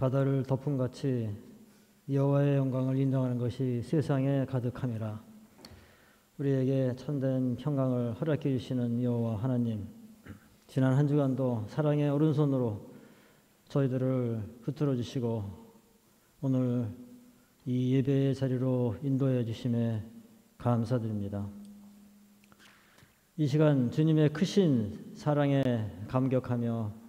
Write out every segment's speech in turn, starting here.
바다를 덮음같이 여호와의 영광을 인정하는 것이 세상에 가득함이라. 우리에게 참된 평강을 허락해 주시는 여호와 하나님, 지난 한 주간도 사랑의 오른손으로 저희들을 붙들어 주시고 오늘 이 예배의 자리로 인도해 주심에 감사드립니다. 이 시간 주님의 크신 사랑에 감격하며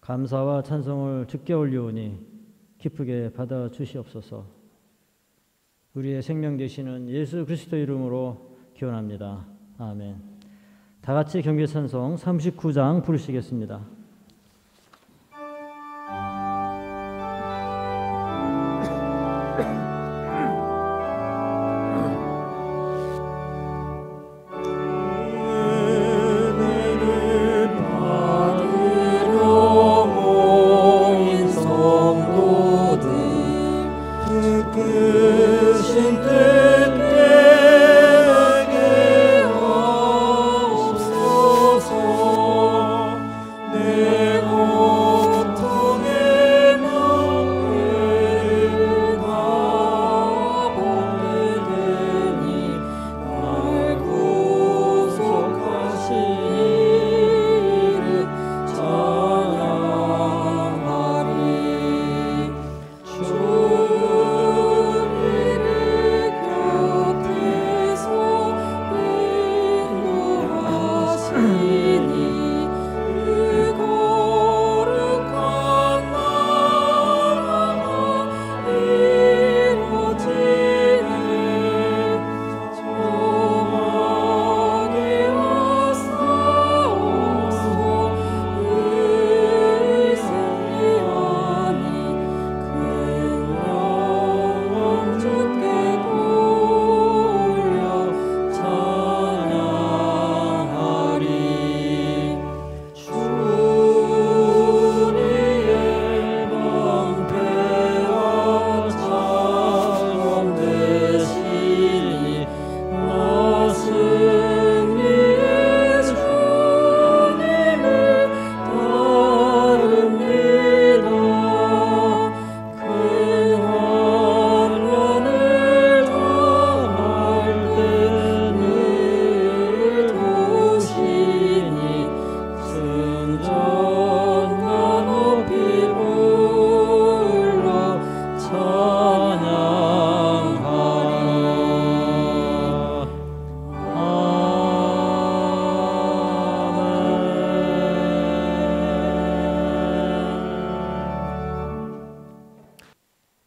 감사와 찬송을 주께 올리오니 기쁘게 받아 주시옵소서. 우리의 생명 되시는 예수 그리스도 이름으로 기원합니다. 아멘. 다 같이 경배 찬송 39장 부르시겠습니다.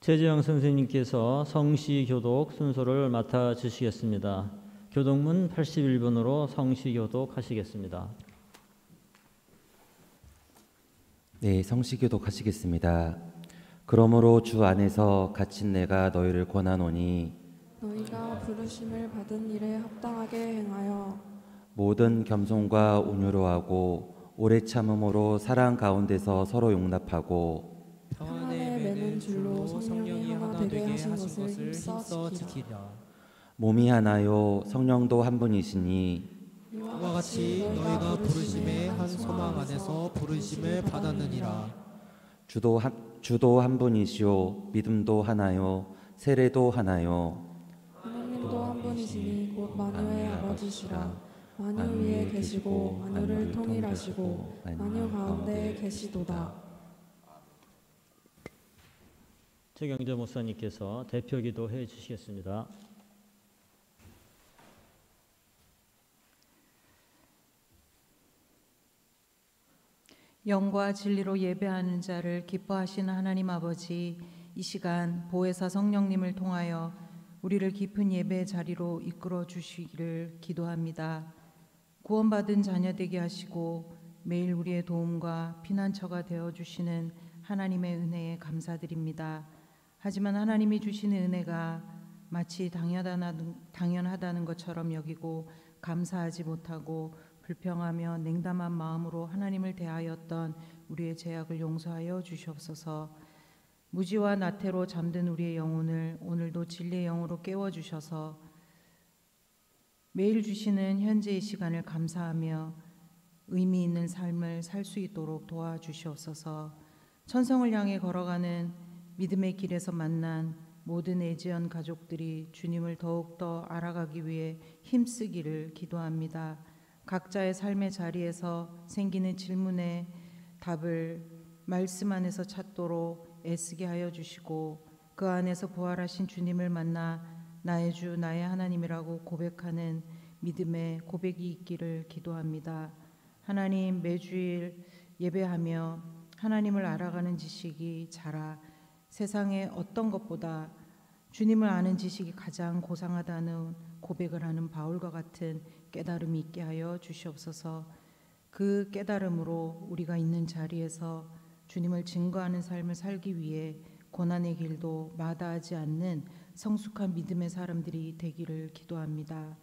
최재영 선생님께서 성시교독 순서를 맡아 주시겠습니다. 교독문 81번으로 성시교독 하시겠습니다. 네, 성시교독 하시겠습니다. 그러므로 주 안에서 갇힌 내가 너희를 권하노니 너희가 부르심을 받은 일에 합당하게 행하여 모든 겸손과 온유로 하고 오래 참음으로 사랑 가운데서 서로 용납하고 평안에 매는 줄로 성령이 하나 되게 하신 것을 힘써 지키라. 몸이 하나요 성령도 한 분이시니 이와 같이 너희가 부르심의 한 소망 안에서 부르심을 받았느니라. 주도 한 분이시요 믿음도 하나요 세례도 하나요 하나님도 한 분이시니 곧 만유의 아버지시라. 만유 위에 계시고 만유를 통일하시고 만유 가운데 계시도다. 최경재 목사님께서 대표기도 해 주시겠습니다. 영과 진리로 예배하는 자를 기뻐하시는 하나님 아버지, 이 시간 보혜사 성령님을 통하여 우리를 깊은 예배의 자리로 이끌어 주시기를 기도합니다. 구원받은 자녀 되게 하시고 매일 우리의 도움과 피난처가 되어 주시는 하나님의 은혜에 감사드립니다. 하지만 하나님이 주시는 은혜가 마치 당연하다는 것처럼 여기고 감사하지 못하고 불평하며 냉담한 마음으로 하나님을 대하였던 우리의 죄악을 용서하여 주시옵소서. 무지와 나태로 잠든 우리의 영혼을 오늘도 진리의 영으로 깨워주셔서 매일 주시는 현재의 시간을 감사하며 의미 있는 삶을 살 수 있도록 도와주시옵소서. 천성을 향해 걸어가는 믿음의 길에서 만난 모든 애지연 가족들이 주님을 더욱더 알아가기 위해 힘쓰기를 기도합니다. 각자의 삶의 자리에서 생기는 질문에 답을 말씀 안에서 찾도록 애쓰게 하여 주시고 그 안에서 부활하신 주님을 만나 나의 주 나의 하나님이라고 고백하는 믿음의 고백이 있기를 기도합니다. 하나님, 매주일 예배하며 하나님을 알아가는 지식이 자라 세상의 어떤 것보다 주님을 아는 지식이 가장 고상하다는 고백을 하는 바울과 같은 깨달음이 있게 하여 주시옵소서. 그 깨달음으로 우리가 있는 자리에서 주님을 증거하는 삶을 살기 위해 고난의 길도 마다하지 않는 성숙한 믿음의 사람들이 되기를 기도합니다.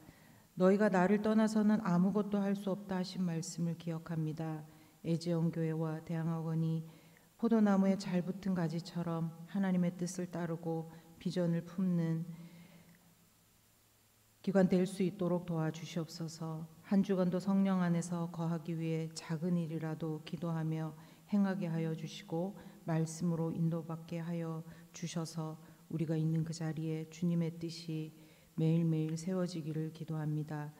너희가 나를 떠나서는 아무것도 할 수 없다 하신 말씀을 기억합니다. 애지영 교회와 대항학원이 포도나무에 잘 붙은 가지처럼 하나님의 뜻을 따르고 비전을 품는 기관 될 수 있도록 도와주시옵소서. 한 주간도 성령 안에서 거하기 위해 작은 일이라도 기도하며 행하게 하여 주시고 말씀으로 인도받게 하여 주셔서 우리가 있는 그 자리에 주님의 뜻이 매일매일 세워지기를 기도합니다.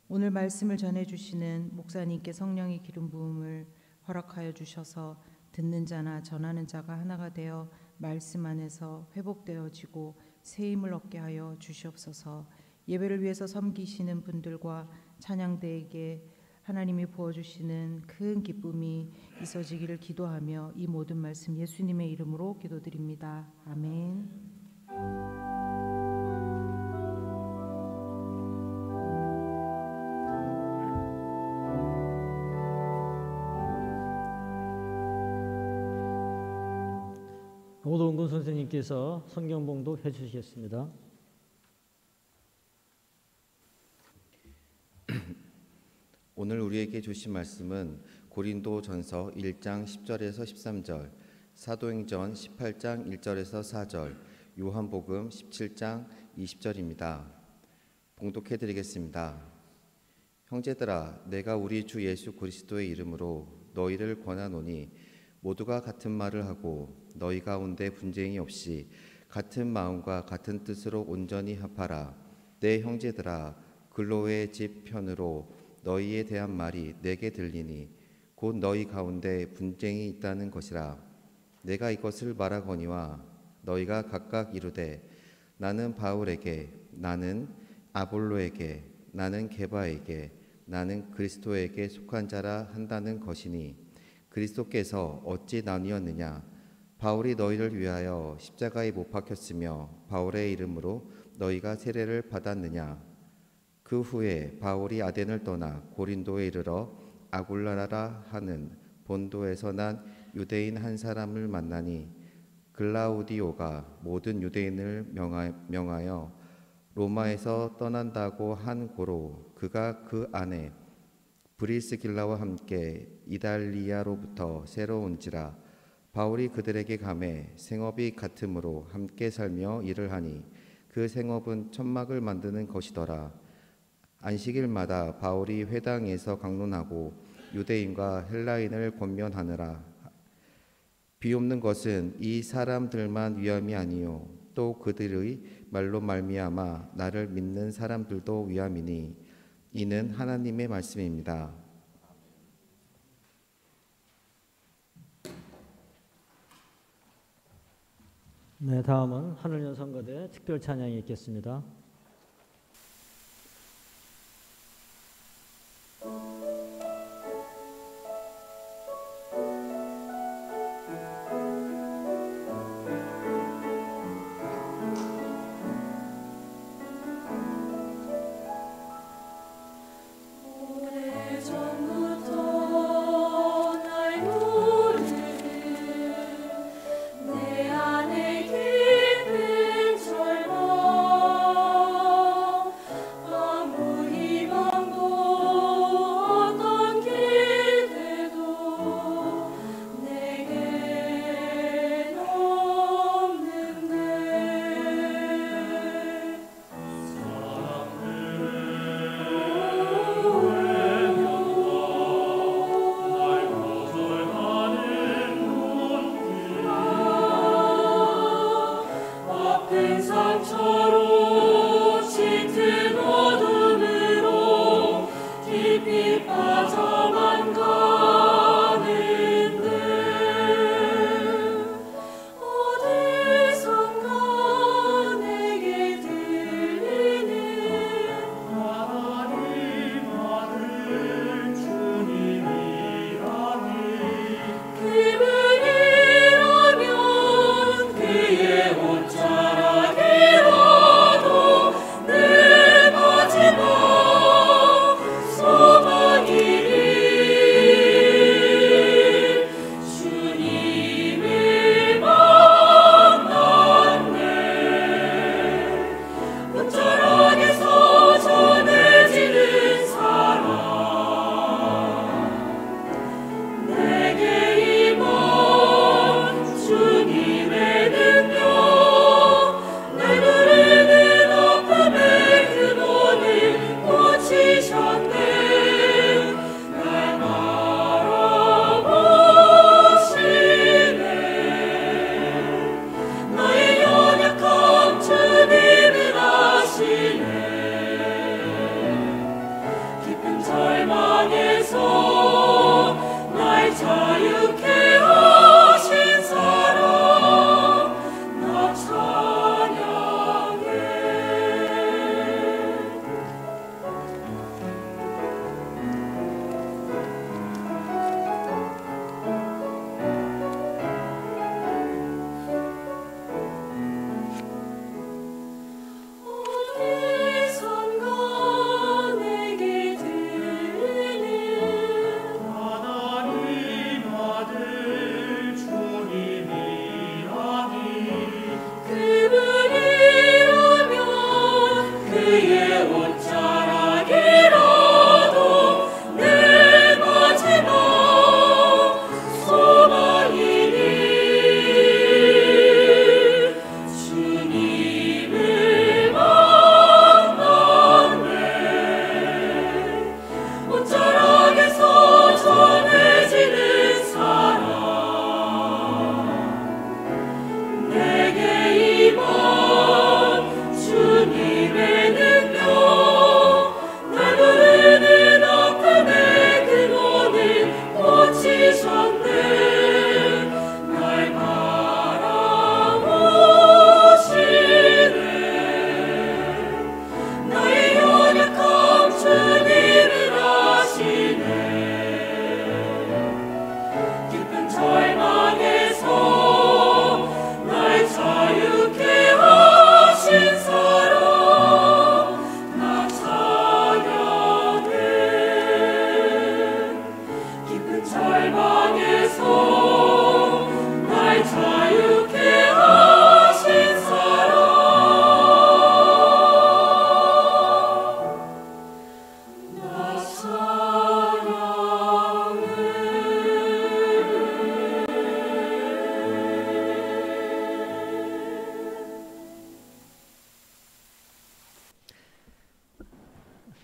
오늘 말씀을 전해주시는 목사님께 성령의 기름 부음을 허락하여 주셔서 듣는 자나 전하는 자가 하나가 되어 말씀 안에서 회복되어지고 새 힘을 얻게 하여 주시옵소서. 예배를 위해서 섬기시는 분들과 찬양대에게 하나님이 부어주시는 큰 기쁨이 있어지기를 기도하며 이 모든 말씀 예수님의 이름으로 기도드립니다. 아멘. 오동근 선생님께서 성경 봉독 해주시겠습니다. 오늘 우리에게 주신 말씀은 고린도전서 1장 10절에서 13절, 사도행전 18장 1절에서 4절, 요한복음 17장 20절입니다. 봉독해 드리겠습니다. 형제들아, 내가 우리 주 예수 그리스도의 이름으로 너희를 권하노니 모두가 같은 말을 하고 너희 가운데 분쟁이 없이 같은 마음과 같은 뜻으로 온전히 합하라. 내 형제들아, 글로의 집 편으로 너희에 대한 말이 내게 들리니 곧 너희 가운데 분쟁이 있다는 것이라. 내가 이것을 말하거니와 너희가 각각 이르되 나는 바울에게, 나는 아볼로에게, 나는 게바에게, 나는 그리스도에게 속한 자라 한다는 것이니 그리스도께서 어찌 나뉘었느냐? 바울이 너희를 위하여 십자가에 못 박혔으며 바울의 이름으로 너희가 세례를 받았느냐? 그 후에 바울이 아덴을 떠나 고린도에 이르러 아굴라라 하는 본도에서 난 유대인 한 사람을 만나니 글라우디오가 모든 유대인을 명하여 로마에서 떠난다고 한 고로 그가 그 안에 브리스길라와 함께 이달리아로부터 새로 온지라. 바울이 그들에게 가매 생업이 같으므로 함께 살며 일을 하니 그 생업은 천막을 만드는 것이더라. 안식일마다 바울이 회당에서 강론하고 유대인과 헬라인을 권면하느라. 비옵는 것은 이 사람들만 위함이 아니요 또 그들의 말로 말미암아 나를 믿는 사람들도 위함이니 이는 하나님의 말씀입니다. 네, 다음은 하늘연성거대 특별 찬양이 있겠습니다. 내 안에 깊은 절망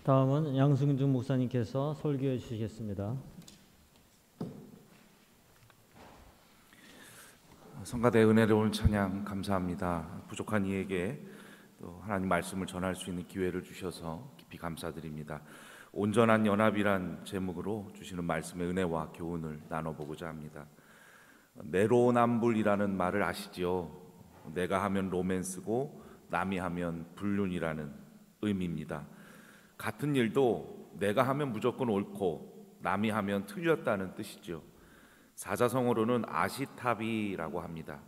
다음은 양승준 목사님께서 설교해 주시겠습니다. 성가대 은혜로운 찬양 감사합니다. 부족한 이에게 또 하나님 말씀을 전할 수 있는 기회를 주셔서 깊이 감사드립니다. 온전한 연합이란 제목으로 주시는 말씀의 은혜와 교훈을 나눠보고자 합니다. 내로남불이라는 말을 아시지요? 내가 하면 로맨스고 남이 하면 불륜이라는 의미입니다. 같은 일도 내가 하면 무조건 옳고 남이 하면 틀렸다는 뜻이죠. 사자성어로는 아시타비라고 합니다.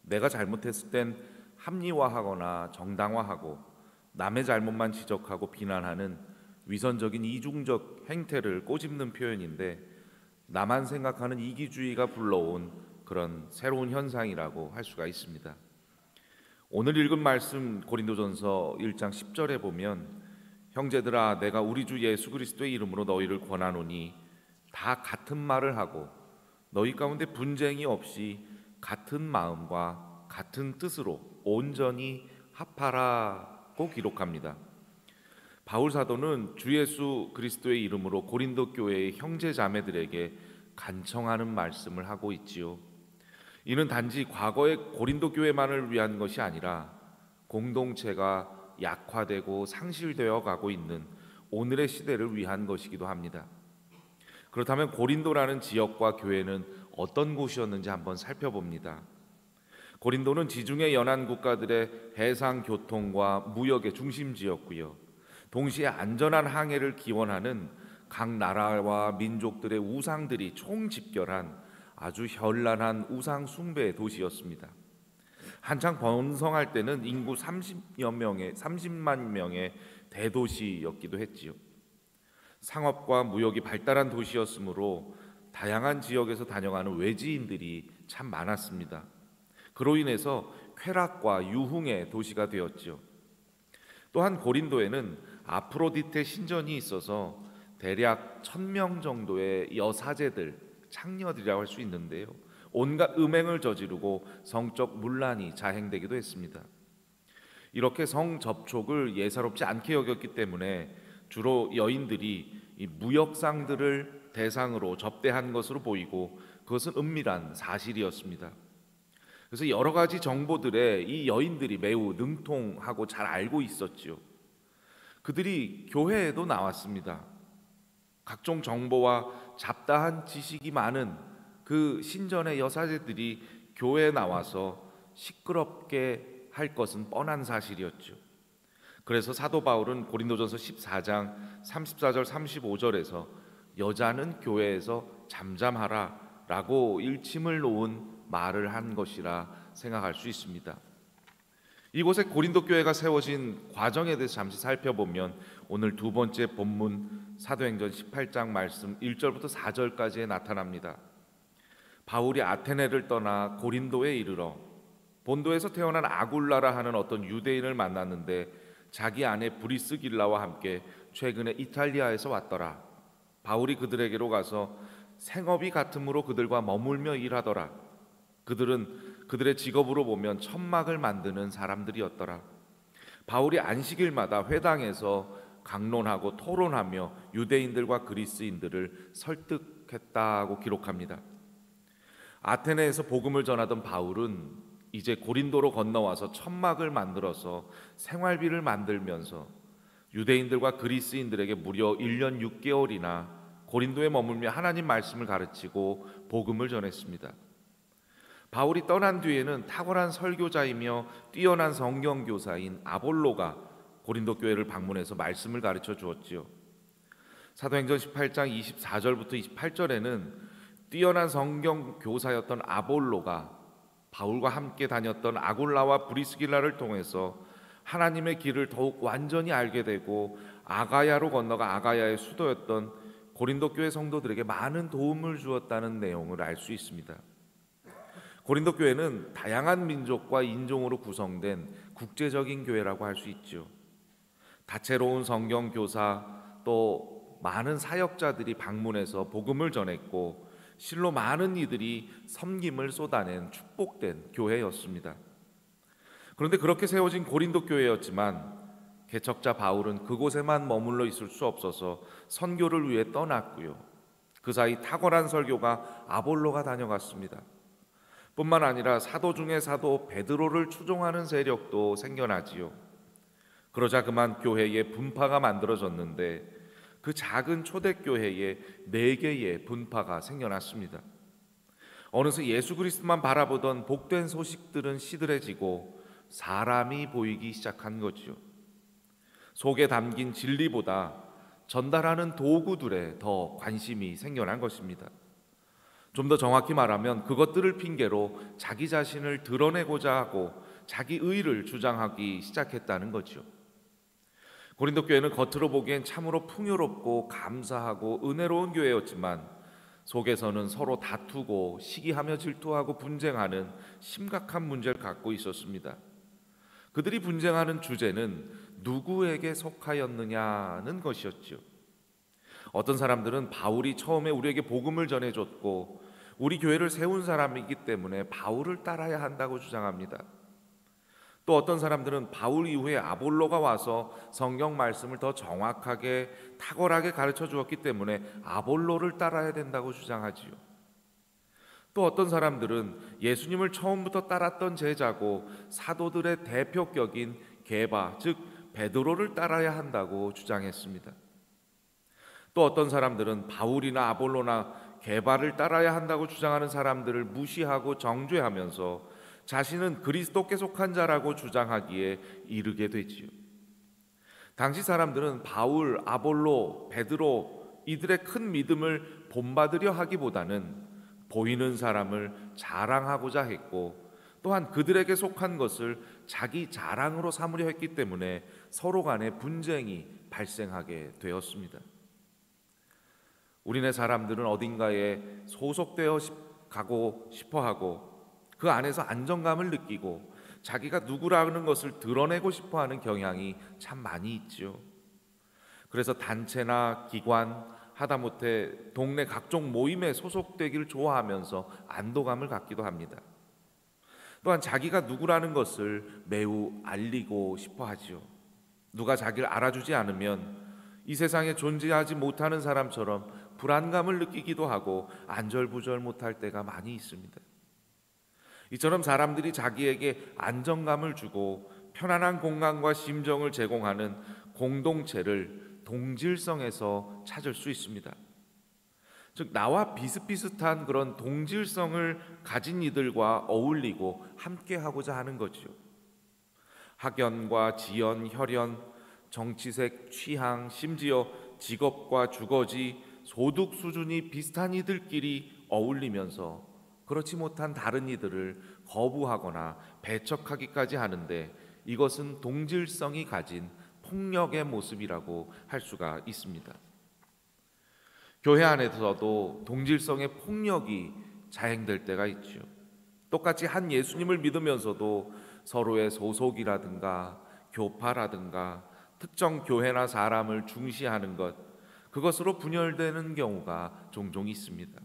내가 잘못했을 땐 합리화하거나 정당화하고 남의 잘못만 지적하고 비난하는 위선적인 이중적 행태를 꼬집는 표현인데 나만 생각하는 이기주의가 불러온 그런 새로운 현상이라고 할 수가 있습니다. 오늘 읽은 말씀 고린도전서 1장 10절에 보면 형제들아 내가 우리 주 예수 그리스도의 이름으로 너희를 권하노니 다 같은 말을 하고 너희 가운데 분쟁이 없이 같은 마음과 같은 뜻으로 온전히 합하라고 기록합니다. 바울 사도는 주 예수 그리스도의 이름으로 고린도 교회의 형제 자매들에게 간청하는 말씀을 하고 있지요. 이는 단지 과거의 고린도 교회만을 위한 것이 아니라 공동체가 약화되고 상실되어 가고 있는 오늘의 시대를 위한 것이기도 합니다. 그렇다면 고린도라는 지역과 교회는 어떤 곳이었는지 한번 살펴봅니다. 고린도는 지중해 연안 국가들의 해상 교통과 무역의 중심지였고요. 동시에 안전한 항해를 기원하는 각 나라와 민족들의 우상들이 총집결한 아주 현란한 우상 숭배의 도시였습니다. 한창 번성할 때는 인구 30만 명의 대도시였기도 했지요. 상업과 무역이 발달한 도시였으므로 다양한 지역에서 다녀가는 외지인들이 참 많았습니다. 그로 인해서 쾌락과 유흥의 도시가 되었죠. 또한 고린도에는 아프로디테 신전이 있어서 대략 1000명 정도의 여사제들, 창녀들이라고 할 수 있는데요. 온갖 음행을 저지르고 성적 문란이 자행되기도 했습니다. 이렇게 성접촉을 예사롭지 않게 여겼기 때문에 주로 여인들이 이 무역상들을 대상으로 접대한 것으로 보이고 그것은 은밀한 사실이었습니다. 그래서 여러 가지 정보들에 이 여인들이 매우 능통하고 잘 알고 있었지요. 그들이 교회에도 나왔습니다. 각종 정보와 잡다한 지식이 많은 그 신전의 여사제들이 교회에 나와서 시끄럽게 할 것은 뻔한 사실이었죠. 그래서 사도 바울은 고린도전서 14장 34절 35절에서 여자는 교회에서 잠잠하라 라고 일침을 놓은 말을 한 것이라 생각할 수 있습니다. 이곳에 고린도 교회가 세워진 과정에 대해서 잠시 살펴보면 오늘 두 번째 본문 사도행전 18장 말씀 1절부터 4절까지에 나타납니다. 바울이 아테네를 떠나 고린도에 이르러 본도에서 태어난 아굴라라 하는 어떤 유대인을 만났는데 자기 아내 브리스길라와 함께 최근에 이탈리아에서 왔더라. 바울이 그들에게로 가서 생업이 같으므로 그들과 머물며 일하더라. 그들은 그들의 직업으로 보면 천막을 만드는 사람들이었더라. 바울이 안식일마다 회당에서 강론하고 토론하며 유대인들과 그리스인들을 설득했다고 기록합니다. 아테네에서 복음을 전하던 바울은 이제 고린도로 건너와서 천막을 만들어서 생활비를 만들면서 유대인들과 그리스인들에게 무려 1년 6개월이나 고린도에 머물며 하나님 말씀을 가르치고 복음을 전했습니다. 바울이 떠난 뒤에는 탁월한 설교자이며 뛰어난 성경 교사인 아볼로가 고린도 교회를 방문해서 말씀을 가르쳐 주었지요. 사도행전 18장 24절부터 28절에는 뛰어난 성경 교사였던 아볼로가 바울과 함께 다녔던 아굴라와 브리스길라를 통해서 하나님의 길을 더욱 완전히 알게 되고 아가야로 건너가 아가야의 수도였던 고린도 교회 성도들에게 많은 도움을 주었다는 내용을 알 수 있습니다. 고린도 교회는 다양한 민족과 인종으로 구성된 국제적인 교회라고 할 수 있죠. 다채로운 성경 교사 또 많은 사역자들이 방문해서 복음을 전했고 실로 많은 이들이 섬김을 쏟아낸 축복된 교회였습니다. 그런데 그렇게 세워진 고린도 교회였지만 개척자 바울은 그곳에만 머물러 있을 수 없어서 선교를 위해 떠났고요. 그 사이 탁월한 설교가 아볼로가 다녀갔습니다. 뿐만 아니라 사도 중에 사도 베드로를 추종하는 세력도 생겨나지요. 그러자 그만 교회에 분파가 만들어졌는데 그 작은 초대교회에 4개의 분파가 생겨났습니다. 어느새 예수 그리스도만 바라보던 복된 소식들은 시들해지고 사람이 보이기 시작한 거지요. 속에 담긴 진리보다 전달하는 도구들에 더 관심이 생겨난 것입니다. 좀 더 정확히 말하면 그것들을 핑계로 자기 자신을 드러내고자 하고 자기 의를 주장하기 시작했다는 거죠. 고린도 교회는 겉으로 보기엔 참으로 풍요롭고 감사하고 은혜로운 교회였지만 속에서는 서로 다투고 시기하며 질투하고 분쟁하는 심각한 문제를 갖고 있었습니다. 그들이 분쟁하는 주제는 누구에게 속하였느냐는 것이었죠. 어떤 사람들은 바울이 처음에 우리에게 복음을 전해줬고 우리 교회를 세운 사람이기 때문에 바울을 따라야 한다고 주장합니다. 또 어떤 사람들은 바울 이후에 아볼로가 와서 성경 말씀을 더 정확하게 탁월하게 가르쳐 주었기 때문에 아볼로를 따라야 된다고 주장하지요. 또 어떤 사람들은 예수님을 처음부터 따랐던 제자고 사도들의 대표격인 게바, 즉 베드로를 따라야 한다고 주장했습니다. 또 어떤 사람들은 바울이나 아볼로나 게바를 따라야 한다고 주장하는 사람들을 무시하고 정죄하면서 자신은 그리스도께 속한 자라고 주장하기에 이르게 되지요. 당시 사람들은 바울, 아볼로, 베드로 이들의 큰 믿음을 본받으려 하기보다는 보이는 사람을 자랑하고자 했고 또한 그들에게 속한 것을 자기 자랑으로 삼으려 했기 때문에 서로 간에 분쟁이 발생하게 되었습니다. 우리네 사람들은 어딘가에 소속되어 가고 싶어하고 그 안에서 안정감을 느끼고 자기가 누구라는 것을 드러내고 싶어하는 경향이 참 많이 있죠. 그래서 단체나 기관, 하다못해 동네 각종 모임에 소속되기를 좋아하면서 안도감을 갖기도 합니다. 또한 자기가 누구라는 것을 매우 알리고 싶어 하지요. 누가 자기를 알아주지 않으면 이 세상에 존재하지 못하는 사람처럼 불안감을 느끼기도 하고 안절부절 못할 때가 많이 있습니다. 이처럼 사람들이 자기에게 안정감을 주고 편안한 공간과 심정을 제공하는 공동체를 동질성에서 찾을 수 있습니다. 즉 나와 비슷비슷한 그런 동질성을 가진 이들과 어울리고 함께하고자 하는 거죠. 학연과 지연, 혈연, 정치색, 취향, 심지어 직업과 주거지, 소득 수준이 비슷한 이들끼리 어울리면서 그렇지 못한 다른 이들을 거부하거나 배척하기까지 하는데 이것은 동질성이 가진 폭력의 모습이라고 할 수가 있습니다. 교회 안에서도 동질성의 폭력이 자행될 때가 있죠. 똑같이 한 예수님을 믿으면서도 서로의 소속이라든가 교파라든가 특정 교회나 사람을 중시하는 것, 그것으로 분열되는 경우가 종종 있습니다.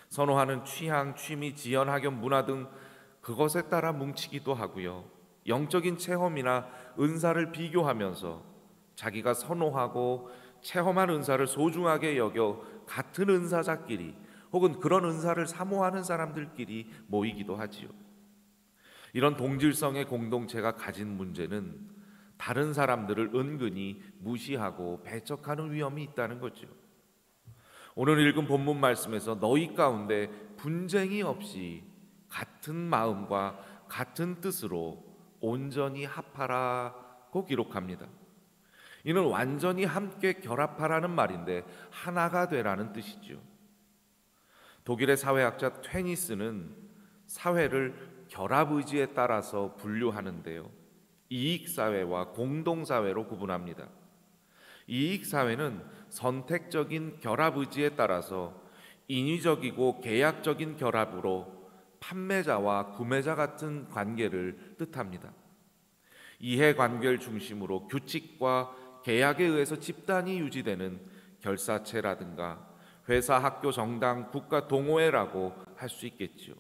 선호하는 취향, 취미, 지연, 학연, 문화 등 그것에 따라 뭉치기도 하고요. 영적인 체험이나 은사를 비교하면서 자기가 선호하고 체험한 은사를 소중하게 여겨 같은 은사자끼리 혹은 그런 은사를 사모하는 사람들끼리 모이기도 하지요. 이런 동질성의 공동체가 가진 문제는 다른 사람들을 은근히 무시하고 배척하는 위험이 있다는 거죠. 오늘 읽은 본문 말씀에서 너희 가운데 분쟁이 없이 같은 마음과 같은 뜻으로 온전히 합하라고 기록합니다. 이는 완전히 함께 결합하라는 말인데 하나가 되라는 뜻이죠. 독일의 사회학자 퇴니스는 사회를 결합의지에 따라서 분류하는데요. 이익사회와 공동사회로 구분합니다. 이익사회는 선택적인 결합의지에 따라서 인위적이고 계약적인 결합으로 판매자와 구매자 같은 관계를 뜻합니다. 이해관계를 중심으로 규칙과 계약에 의해서 집단이 유지되는 결사체라든가 회사, 학교, 정당, 국가 동호회라고 할 수 있겠지요.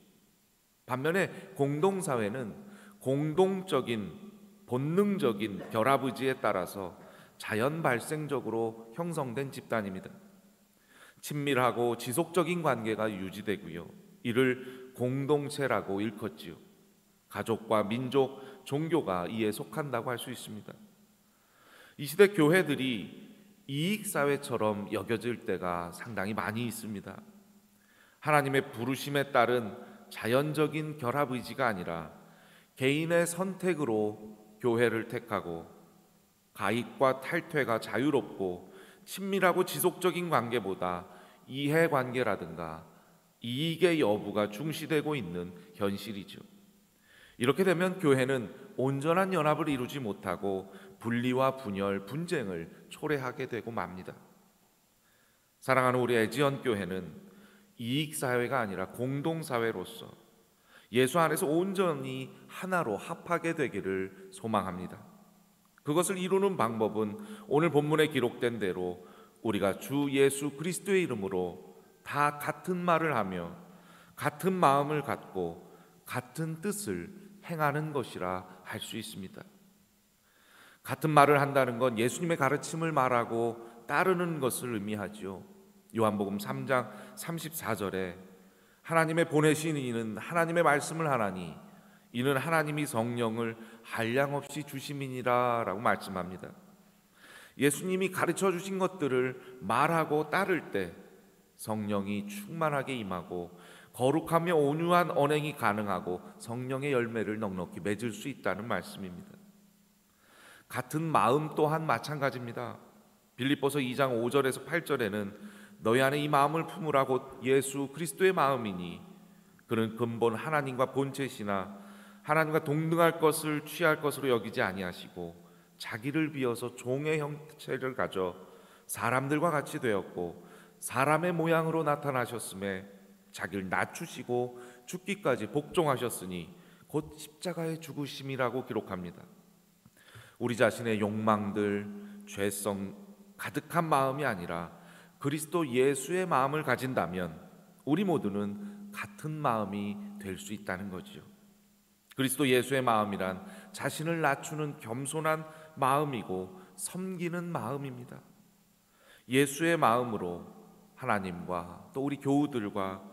반면에 공동사회는 공동적인 본능적인 결합 의지에 따라서 자연 발생적으로 형성된 집단입니다. 친밀하고 지속적인 관계가 유지되고요. 이를 공동체라고 일컫지요. 가족과 민족, 종교가 이에 속한다고 할 수 있습니다. 이 시대 교회들이 이익사회처럼 여겨질 때가 상당히 많이 있습니다. 하나님의 부르심에 따른 자연적인 결합 의지가 아니라 개인의 선택으로 교회를 택하고 가입과 탈퇴가 자유롭고 친밀하고 지속적인 관계보다 이해관계라든가 이익의 여부가 중시되고 있는 현실이죠. 이렇게 되면 교회는 온전한 연합을 이루지 못하고 분리와 분열, 분쟁을 초래하게 되고 맙니다. 사랑하는 우리 애지연 교회는 이익사회가 아니라 공동사회로서 예수 안에서 온전히 하나로 합하게 되기를 소망합니다. 그것을 이루는 방법은 오늘 본문에 기록된 대로 우리가 주 예수 그리스도의 이름으로 다 같은 말을 하며 같은 마음을 갖고 같은 뜻을 행하는 것이라 할 수 있습니다. 같은 말을 한다는 건 예수님의 가르침을 말하고 따르는 것을 의미하죠. 요한복음 3장 34절에 하나님의 보내신 이는 하나님의 말씀을 하나니 이는 하나님이 성령을 한량없이 주심이니라 라고 말씀합니다. 예수님이 가르쳐 주신 것들을 말하고 따를 때 성령이 충만하게 임하고 거룩하며 온유한 언행이 가능하고 성령의 열매를 넉넉히 맺을 수 있다는 말씀입니다. 같은 마음 또한 마찬가지입니다. 빌립보서 2장 5절에서 8절에는 너희 안에 이 마음을 품으라 곧 예수 그리스도의 마음이니 그는 근본 하나님과 본체시나 하나님과 동등할 것을 취할 것으로 여기지 아니하시고 자기를 비어서 종의 형체를 가져 사람들과 같이 되었고 사람의 모양으로 나타나셨음에 자기를 낮추시고 죽기까지 복종하셨으니 곧 십자가의 죽으심이라고 기록합니다. 우리 자신의 욕망들, 죄성 가득한 마음이 아니라 그리스도 예수의 마음을 가진다면 우리 모두는 같은 마음이 될 수 있다는 거지요. 그리스도 예수의 마음이란 자신을 낮추는 겸손한 마음이고 섬기는 마음입니다. 예수의 마음으로 하나님과 또 우리 교우들과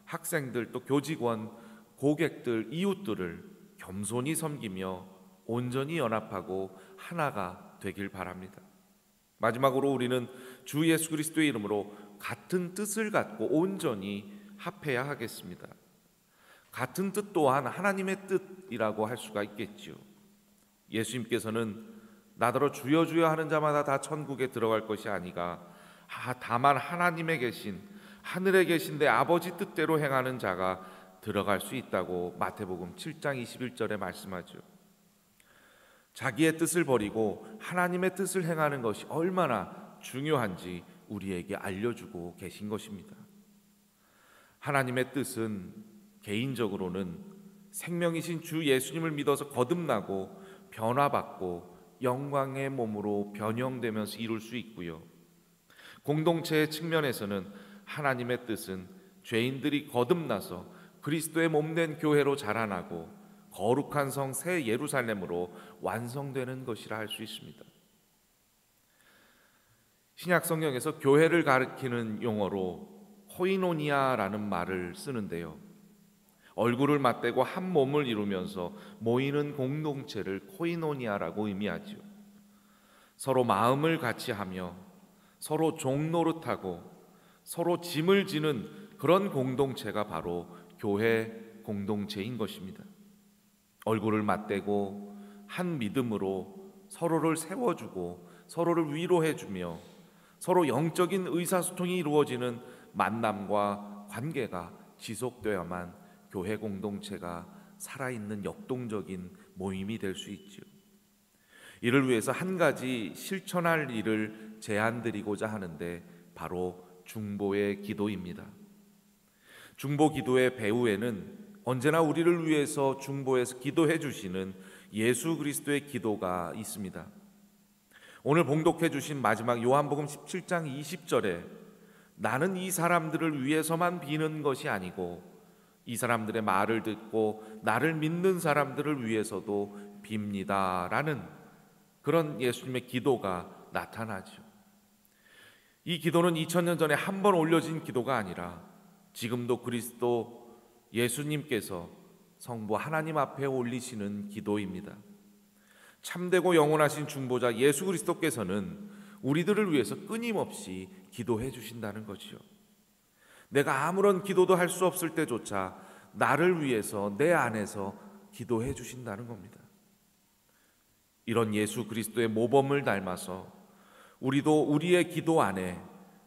학생들 또 교직원, 고객들, 이웃들을 겸손히 섬기며 온전히 연합하고 하나가 되길 바랍니다. 마지막으로 우리는 주 예수 그리스도의 이름으로 같은 뜻을 갖고 온전히 합해야 하겠습니다. 같은 뜻 또한 하나님의 뜻이라고 할 수가 있겠지요. 예수님께서는 나더러 주여 주여 하는 자마다 다 천국에 들어갈 것이 아니가 다만 하나님에 계신 하늘에 계신 내 아버지 뜻대로 행하는 자가 들어갈 수 있다고 마태복음 7장 21절에 말씀하죠. 자기의 뜻을 버리고 하나님의 뜻을 행하는 것이 얼마나 중요한지 우리에게 알려주고 계신 것입니다. 하나님의 뜻은 개인적으로는 생명이신 주 예수님을 믿어서 거듭나고 변화받고 영광의 몸으로 변형되면서 이룰 수 있고요. 공동체의 측면에서는 하나님의 뜻은 죄인들이 거듭나서 그리스도의 몸된 교회로 자라나고 거룩한 성 새 예루살렘으로 완성되는 것이라 할 수 있습니다. 신약 성경에서 교회를 가리키는 용어로 코이노니아라는 말을 쓰는데요. 얼굴을 맞대고 한 몸을 이루면서 모이는 공동체를 코이노니아라고 의미하죠. 서로 마음을 같이 하며 서로 종노릇하고 서로 짐을 지는 그런 공동체가 바로 교회 공동체인 것입니다. 얼굴을 맞대고 한 믿음으로 서로를 세워주고 서로를 위로해주며 서로 영적인 의사소통이 이루어지는 만남과 관계가 지속되어야만 교회 공동체가 살아있는 역동적인 모임이 될 수 있죠. 이를 위해서 한 가지 실천할 일을 제안드리고자 하는데 바로 중보의 기도입니다. 중보 기도의 배후에는 언제나 우리를 위해서 중보해서 기도해 주시는 예수 그리스도의 기도가 있습니다. 오늘 봉독해 주신 마지막 요한복음 17장 20절에 나는 이 사람들을 위해서만 비는 것이 아니고 이 사람들의 말을 듣고 나를 믿는 사람들을 위해서도 빕니다라는 그런 예수님의 기도가 나타나죠. 이 기도는 2000년 전에 한 번 올려진 기도가 아니라 지금도 그리스도 예수님께서 성부 하나님 앞에 올리시는 기도입니다. 참되고 영원하신 중보자 예수 그리스도께서는 우리들을 위해서 끊임없이 기도해 주신다는 거지요. 내가 아무런 기도도 할 수 없을 때조차 나를 위해서 내 안에서 기도해 주신다는 겁니다. 이런 예수 그리스도의 모범을 닮아서 우리도 우리의 기도 안에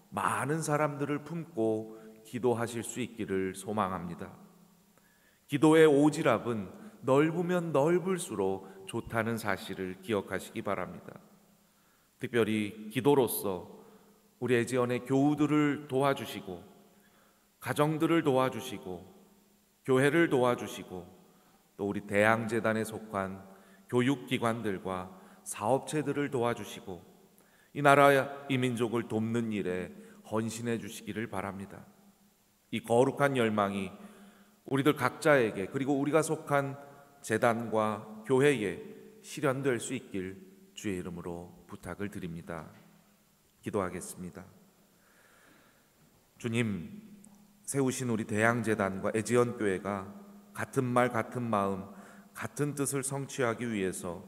많은 사람들을 품고 기도하실 수 있기를 소망합니다. 기도의 오지랖은 넓으면 넓을수록 좋다는 사실을 기억하시기 바랍니다. 특별히 기도로서 우리 애지연의 교우들을 도와주시고 가정들을 도와주시고 교회를 도와주시고 또 우리 대양재단에 속한 교육기관들과 사업체들을 도와주시고 이 나라 이 민족을 돕는 일에 헌신해 주시기를 바랍니다. 이 거룩한 열망이 우리들 각자에게 그리고 우리가 속한 재단과 교회에 실현될 수 있길 주의 이름으로 부탁을 드립니다. 기도하겠습니다. 주님, 세우신 우리 대양재단과 애지연교회가 같은 말 같은 마음 같은 뜻을 성취하기 위해서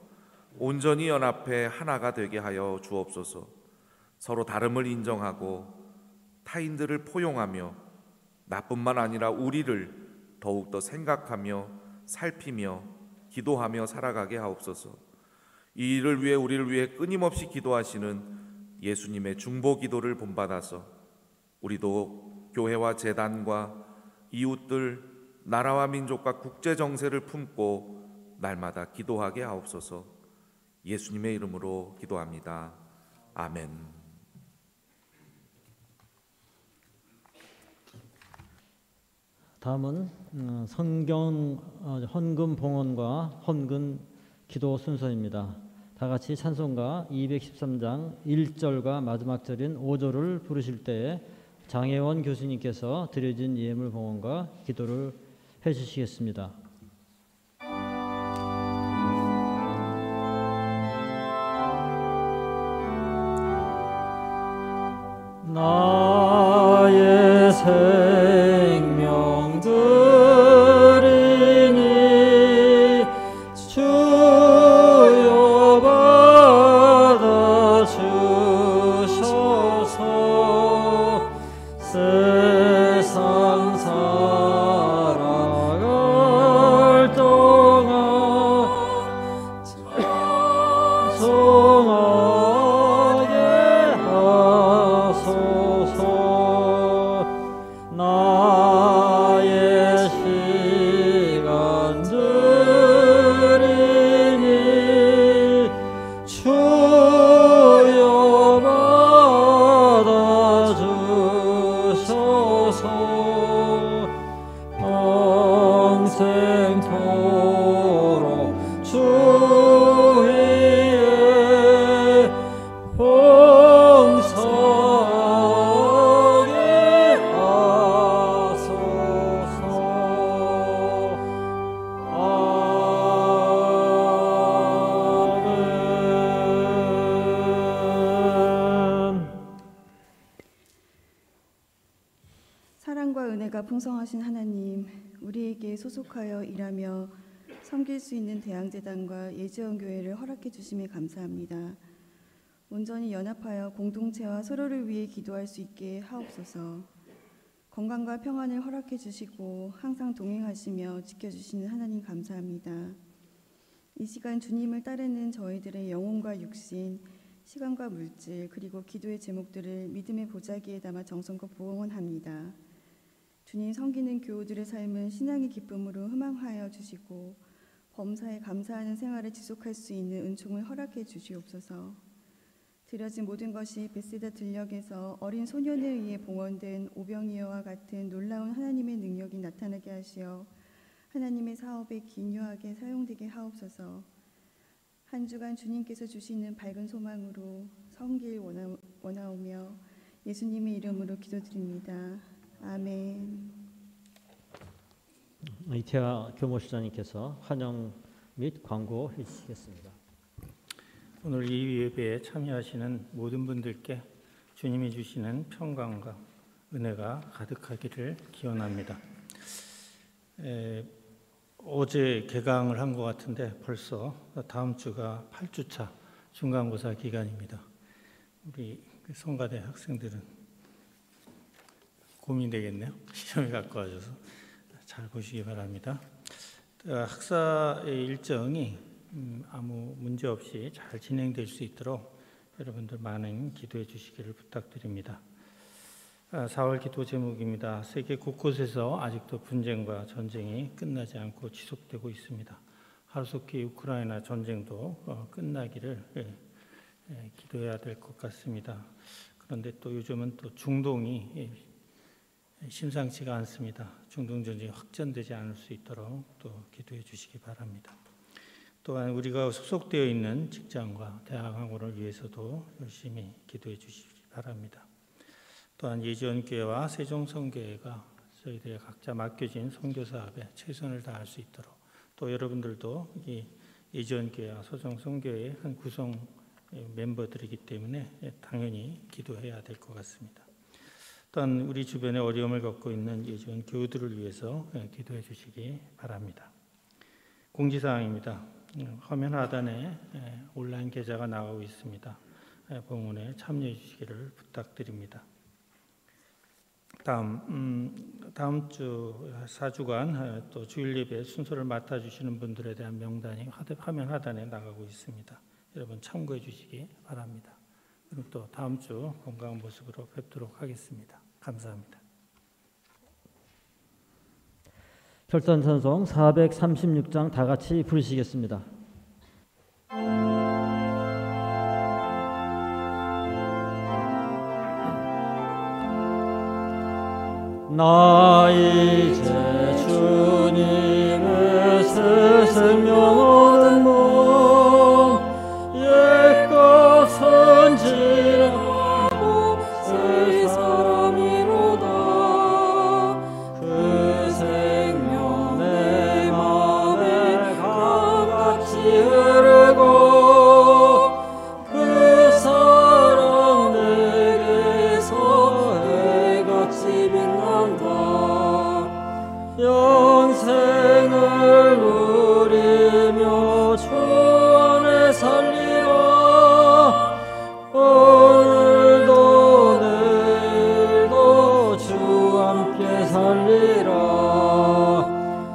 온전히 연합해 하나가 되게 하여 주옵소서. 서로 다름을 인정하고 타인들을 포용하며 나뿐만 아니라 우리를 더욱더 생각하며 살피며 기도하며 살아가게 하옵소서. 이 일을 위해 우리를 위해 끊임없이 기도하시는 예수님의 중보 기도를 본받아서 우리도 교회와 재단과 이웃들, 나라와 민족과 국제 정세를 품고 날마다 기도하게 하옵소서. 예수님의 이름으로 기도합니다. 아멘. 다음은 성경 헌금 봉헌과 헌금 기도 순서입니다. 다 같이 찬송가 213장 1절과 마지막 절인 5절을 부르실 때에 장혜원 교수님께서 드려진 예물 봉헌과 기도를 해주시겠습니다. 나의 생명 드리니 주여 받아 주셔서 세상 살아갈 동안 성하게 하소서. 나의 시간 드리니 주여 받아 주소서. 평생토록 주 위에 봉사하게 하소서. 아멘. 사랑과 은혜가 풍성하신 하나님, 우리에게 소속하여 일하며 섬길 수 있는 대양재단과 예지연교회를 허락해 주심에 감사합니다. 온전히 연합하여 공동체와 서로를 위해 기도할 수 있게 하옵소서. 건강과 평안을 허락해 주시고 항상 동행하시며 지켜주시는 하나님 감사합니다. 이 시간 주님을 따르는 저희들의 영혼과 육신, 시간과 물질, 그리고 기도의 제목들을 믿음의 보자기에 담아 정성껏 봉헌합니다. 주님 섬기는 교우들의 삶은 신앙의 기쁨으로 희망하여 주시고 범사에 감사하는 생활을 지속할 수 있는 은총을 허락해 주시옵소서. 드려진 모든 것이 베세다 들녘에서 어린 소년에 의해 봉헌된 오병이어와 같은 놀라운 하나님의 능력이 나타나게 하시어 하나님의 사업에 기묘하게 사용되게 하옵소서. 한 주간 주님께서 주시는 밝은 소망으로 섬길 원하오며 예수님의 이름으로 기도드립니다. 아멘. 이태하 교모시장님께서 환영 및 광고해 주시겠습니다. 오늘 이 예배에 참여하시는 모든 분들께 주님이 주시는 평강과 은혜가 가득하기를 기원합니다. 어제 개강을 한 것 같은데 벌써 다음 주가 8주차 중간고사 기간입니다. 우리 성가대 학생들은 고민되겠네요. 시험에 갖고 와줘서 잘 보시기 바랍니다. 학사의 일정이 아무 문제 없이 잘 진행될 수 있도록 여러분들 많은 기도해 주시기를 부탁드립니다. 4월 기도 제목입니다. 세계 곳곳에서 아직도 분쟁과 전쟁이 끝나지 않고 지속되고 있습니다. 하루속히 우크라이나 전쟁도 끝나기를 기도해야 될 것 같습니다. 그런데 또 요즘은 또 중동이 심상치가 않습니다. 중동 전쟁이 확전되지 않을 수 있도록 또 기도해 주시기 바랍니다. 또한 우리가 소속되어 있는 직장과 대학학원을 위해서도 열심히 기도해 주시기 바랍니다. 또한 예지원교회와 세종성교회가 저희들의 각자 맡겨진 선교사업에 최선을 다할 수 있도록 또 여러분들도 이 예지원교회와 세종성교회의 한 구성 멤버들이기 때문에 당연히 기도해야 될 것 같습니다. 또한 우리 주변에 어려움을 겪고 있는 예지원 교우들을 위해서 기도해 주시기 바랍니다. 공지사항입니다. 화면 하단에 온라인 계좌가 나가고 있습니다. 봉헌에 참여해 주시기를 부탁드립니다. 다음 주 4주간 또 주일 예배 순서를 맡아주시는 분들에 대한 명단이 화면 하단에 나가고 있습니다. 여러분 참고해 주시기 바랍니다. 그럼 또 다음 주 건강한 모습으로 뵙도록 하겠습니다. 감사합니다. 결단찬송 436장 다 같이 부르시겠습니다. 나 이제 주님의 새 생명 얻은 몸 옛것은 지나고 새 사람이로다. 그 생명 내 맘에 강같이 흐르고 그 사랑 내게서 해같이 빛난다. 영생을 누리며 주 안에 살리라. 오늘도 내일도 주 함께 살리라.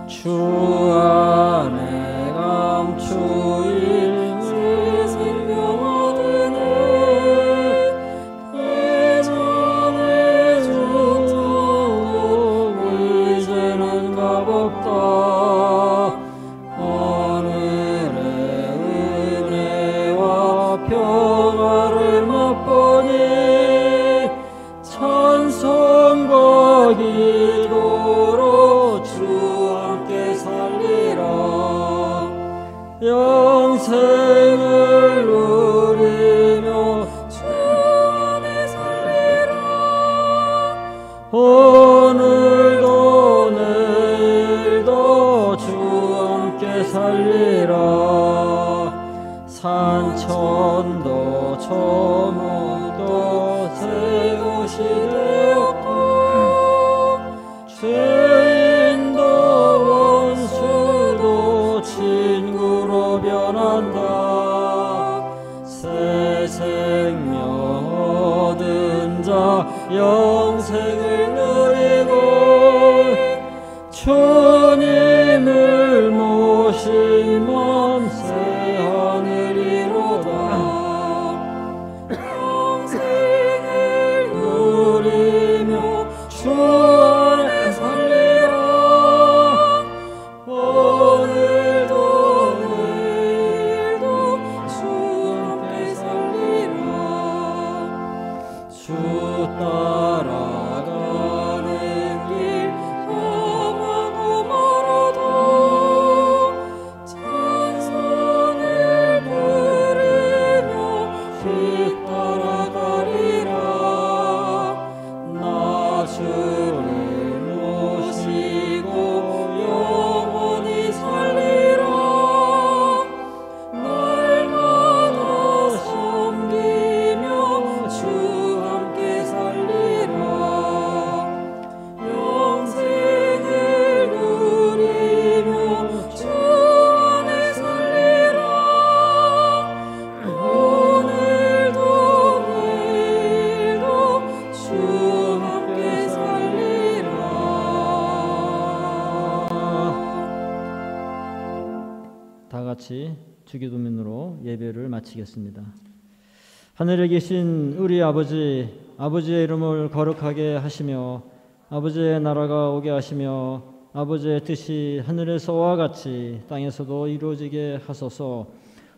주 안에 감추인 새 생명 얻으네. 예전에 줬던 이제는 값없다. 하늘의 은혜와 평화를 맛보니 찬송과 기도로 주 함께 살리라. 영생을 누리며 주 안에 살리라. 오늘도 내일도 주 함께 살리라. 산천도 초목도 새 곳이 되었고 죄인도 원수도 친구로 변한다. 새 생명 얻은 자 영생을 누리고 주님을 모신 맘 새 하늘이로다. 영생을 누리 다 같이 주기도문으로 예배를 마치겠습니다. 하늘에 계신 우리 아버지, 아버지의 이름을 거룩하게 하시며 아버지의 나라가 오게 하시며 아버지의 뜻이 하늘에서와 같이 땅에서도 이루어지게 하소서.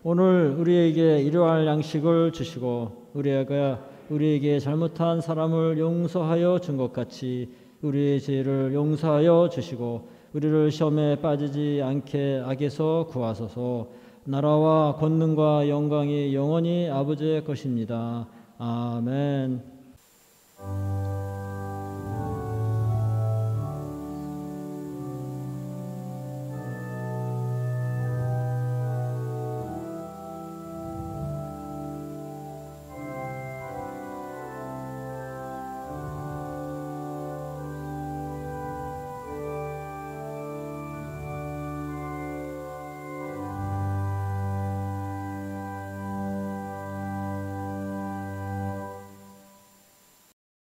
오늘 우리에게 일용할 양식을 주시고 우리에게 잘못한 사람을 용서하여 준 것 같이 우리의 죄를 용서하여 주시고 우리를 시험에 빠지지 않게 악에서 구하소서. 나라와 권능과 영광이 영원히 아버지의 것입니다. 아멘.